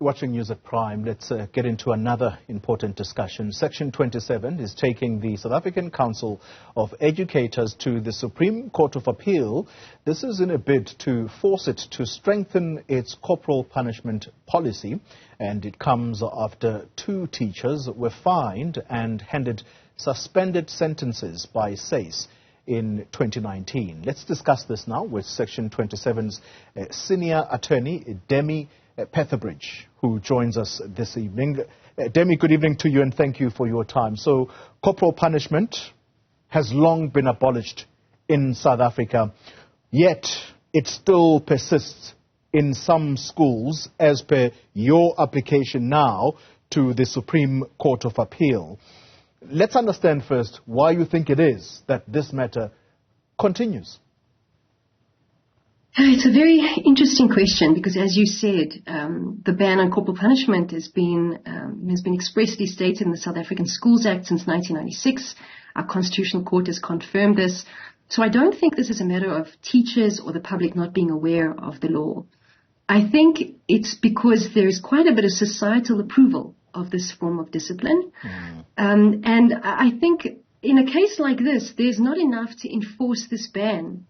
Watching News at Prime, let's get into another important discussion. Section 27 is taking the South African Council of Educators to the Supreme Court of Appeal. This is in a bid to force it to strengthen its corporal punishment policy, and it comes after 2 teachers were fined and handed suspended sentences by SACE in 2019. Let's discuss this now with Section 27's senior attorney, Demi Petherbridge, who joins us this evening. Demi, good evening to you and thank you for your time. So, corporal punishment has long been abolished in South Africa, yet it still persists in some schools as per your application now to the Supreme Court of Appeal. Let's understand first why you think it is that this matter continues. It's a very interesting question because, as you said, the ban on corporal punishment has been expressly stated in the South African Schools Act since 1996. Our Constitutional Court has confirmed this. So I don't think this is a matter of teachers or the public not being aware of the law. I think it's because there is quite a bit of societal approval of this form of discipline. And I think in a case like this, there's not enough to enforce this ban.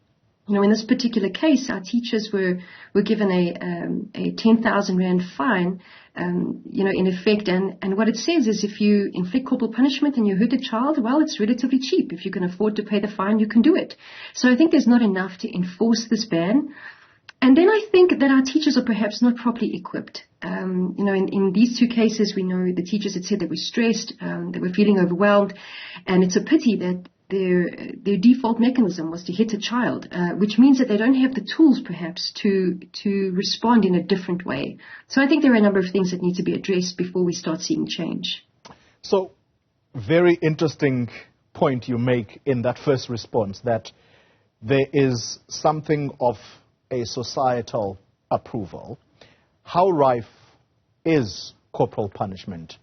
You know, in this particular case, our teachers were given a 10,000 Rand fine, in effect. And what it says is if you inflict corporal punishment and you hurt a child, well, it's relatively cheap. If you can afford to pay the fine, you can do it. So I think there's not enough to enforce this ban. And then I think that our teachers are perhaps not properly equipped. In these 2 cases, we know the teachers had said they were stressed, they were feeling overwhelmed. And it's a pity that their default mechanism was to hit a child, which means that they don't have the tools perhaps to respond in a different way. So I think there are a number of things that need to be addressed before we start seeing change. So, very interesting point you make in that first response, that there is something of a societal approval. How rife is corporal punishment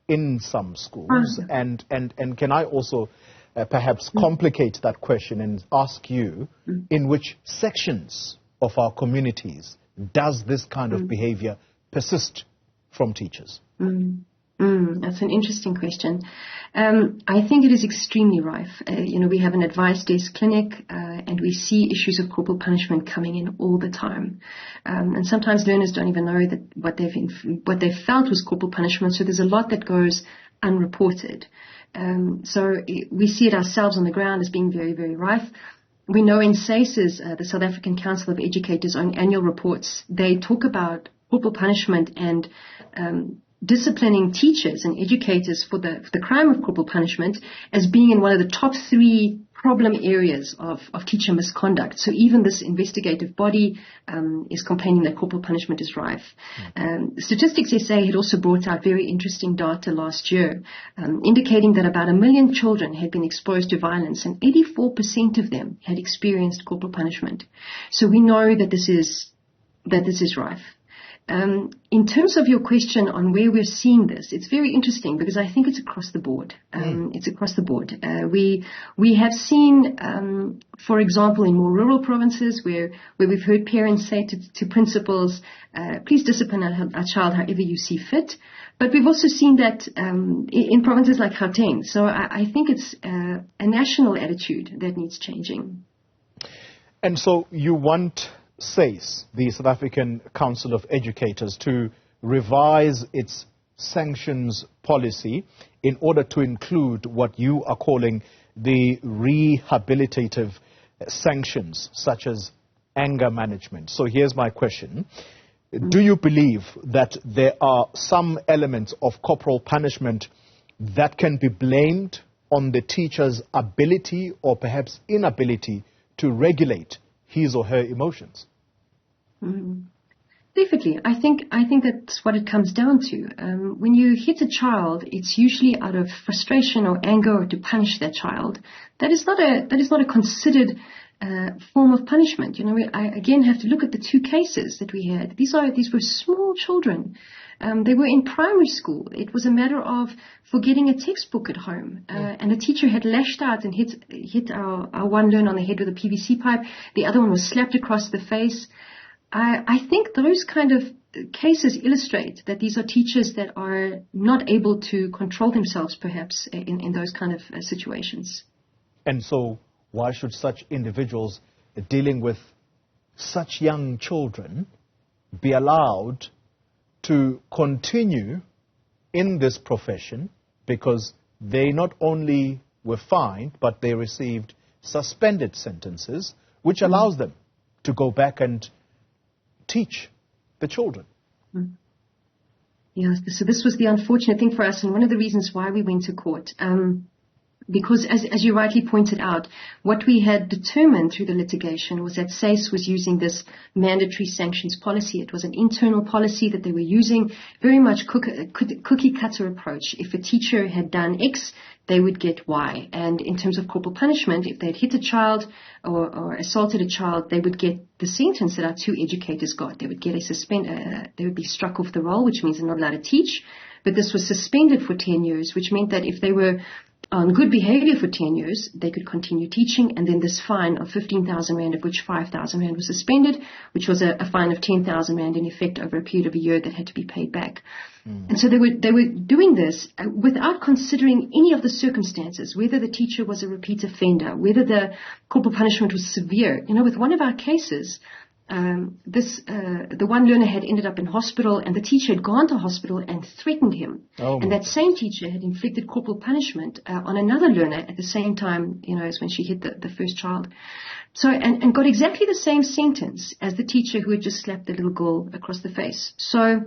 in some schools? And can I also perhaps complicate that question and ask you, in which sections of our communities does this kind of behavior persist from teachers? That's an interesting question. I think it is extremely rife. We have an advice desk clinic, and we see issues of corporal punishment coming in all the time. And sometimes learners don't even know that what they've felt was corporal punishment. So there's a lot that goes unreported. So we see it ourselves on the ground as being very, very rife. We know in SACE's, the South African Council of Educators, on annual reports, they talk about corporal punishment and disciplining teachers and educators for the crime of corporal punishment as being in one of the top 3 problem areas of teacher misconduct. So even this investigative body is complaining that corporal punishment is rife. Statistics SA had also brought out very interesting data last year, indicating that about 1 million children had been exposed to violence and 84% of them had experienced corporal punishment. So we know that this is rife. In terms of your question on where we're seeing this, it's very interesting because I think it's across the board. It's across the board. We have seen, for example, in more rural provinces where we've heard parents say to principals, please discipline our child however you see fit. But we've also seen that in provinces like Gauteng. So I think it's a national attitude that needs changing. And so you want SACE, the South African Council of Educators, to revise its sanctions policy in order to include what you are calling the rehabilitative sanctions, such as anger management. So here's my question. Do you believe that there are some elements of corporal punishment that can be blamed on the teacher's ability or perhaps inability to regulate his or her emotions? Definitely. I think that's what it comes down to. When you hit a child, it's usually out of frustration or anger or to punish that child. That is not a considered form of punishment. I again have to look at the 2 cases that we had. These were small children. They were in primary school. It was a matter of forgetting a textbook at home. And the teacher had lashed out and hit our one learner on the head with a PVC pipe. The other one was slapped across the face. I think those kind of cases illustrate that these are teachers that are not able to control themselves, perhaps, in those kind of situations. And so why should such individuals dealing with such young children be allowed to continue in this profession, because they not only were fined, but they received suspended sentences, which allows them to go back and teach the children? Yes, so this was the unfortunate thing for us, and one of the reasons why we went to court. Because as you rightly pointed out, what we had determined through the litigation was that SACE was using this mandatory sanctions policy. It was an internal policy that they were using, very much cookie cutter approach. If a teacher had done X, they would get Y. And in terms of corporal punishment, if they had hit a child or assaulted a child, they would get the sentence that our two educators got. They would get they would be struck off the roll, which means they're not allowed to teach. But this was suspended for 10 years, which meant that if they were on good behavior for 10 years, they could continue teaching, and then this fine of 15,000 Rand, of which 5,000 Rand was suspended, which was a fine of 10,000 Rand in effect over a period of a year that had to be paid back. And so they were doing this without considering any of the circumstances, whether the teacher was a repeat offender, whether the corporal punishment was severe. You know, with one of our cases, the one learner had ended up in hospital, and the teacher had gone to hospital and threatened him. And that same teacher had inflicted corporal punishment on another learner at the same time, you know, as when she hit the first child. So, and got exactly the same sentence as the teacher who had just slapped the little girl across the face. So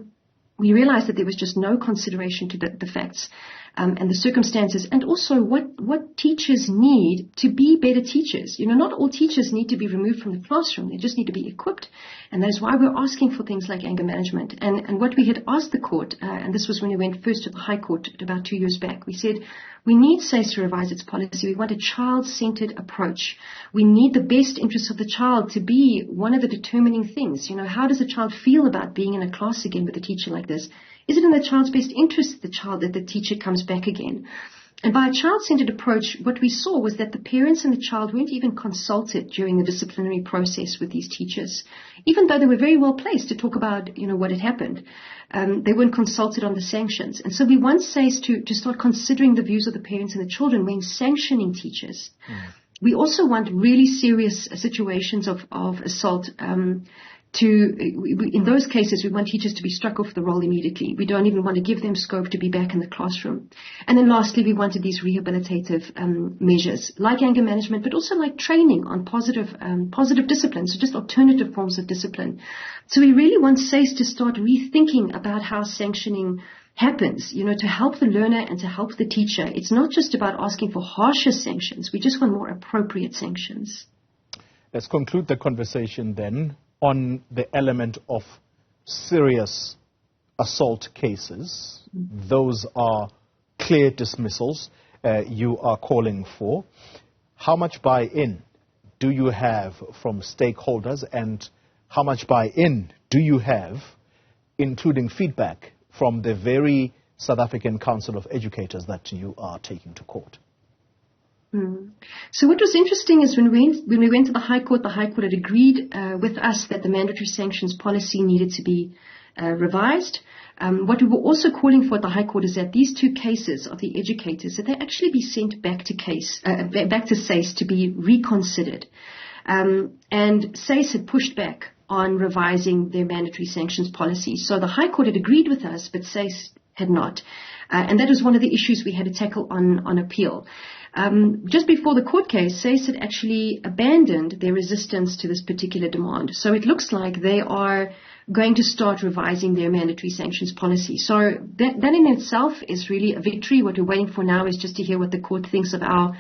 we realized that there was just no consideration to the facts and the circumstances, and also what teachers need to be better teachers. You know, not all teachers need to be removed from the classroom. They just need to be equipped. And that is why we're asking for things like anger management. And what we had asked the court, and this was when we went first to the High Court about 2 years back, we said, we need SACE to revise its policy. We want a child-centered approach. We need the best interests of the child to be one of the determining things. You know, how does a child feel about being in a class again with a teacher like this? Is it in the child's best interest that the teacher comes back again? And by a child-centered approach, what we saw was that the parents and the child weren't even consulted during the disciplinary process with these teachers, even though they were very well placed to talk about, you know, what had happened. They weren't consulted on the sanctions. And so we want SACE to start considering the views of the parents and the children when sanctioning teachers. We also want really serious situations of assault in those cases, we want teachers to be struck off the roll immediately. We don't even want to give them scope to be back in the classroom. And then lastly, we wanted these rehabilitative measures like anger management, but also like training on positive discipline, so just alternative forms of discipline. So we really want SACE to start rethinking about how sanctioning happens, you know, to help the learner and to help the teacher. It's not just about asking for harsher sanctions. We just want more appropriate sanctions. Let's conclude the conversation then on the element of serious assault cases. Those are clear dismissals you are calling for. How much buy-in do you have from stakeholders, and how much buy-in do you have, including feedback from the very South African Council of Educators that you are taking to court? So what was interesting is when we went to the High Court had agreed with us that the mandatory sanctions policy needed to be revised. What we were also calling for at the High Court is that these two cases of the educators, that they actually be sent back to SACE to be reconsidered. And SACE had pushed back on revising their mandatory sanctions policy. So the High Court had agreed with us, but SACE had not. And that was one of the issues we had to tackle on appeal. Just before the court case, SACE had actually abandoned their resistance to this particular demand. So it looks like they are going to start revising their mandatory sanctions policy. So that in itself is really a victory. What we're waiting for now is just to hear what the court thinks of our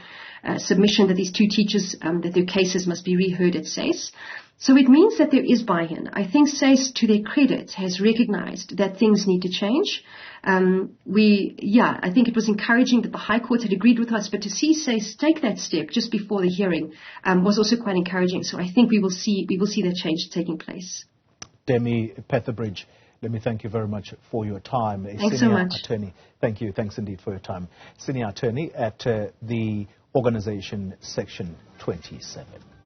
submission that these two teachers, that their cases must be reheard at SACE. So it means that there is buy-in. I think SACE, to their credit, has recognized that things need to change. I think it was encouraging that the High Court had agreed with us, but to see SACE take that step just before the hearing was also quite encouraging. So I think we will see that change taking place. Demi Petherbridge, let me thank you very much for your time. Thanks so much. Attorney. Thank you. Thanks indeed for your time. Senior attorney at the organization Section 27.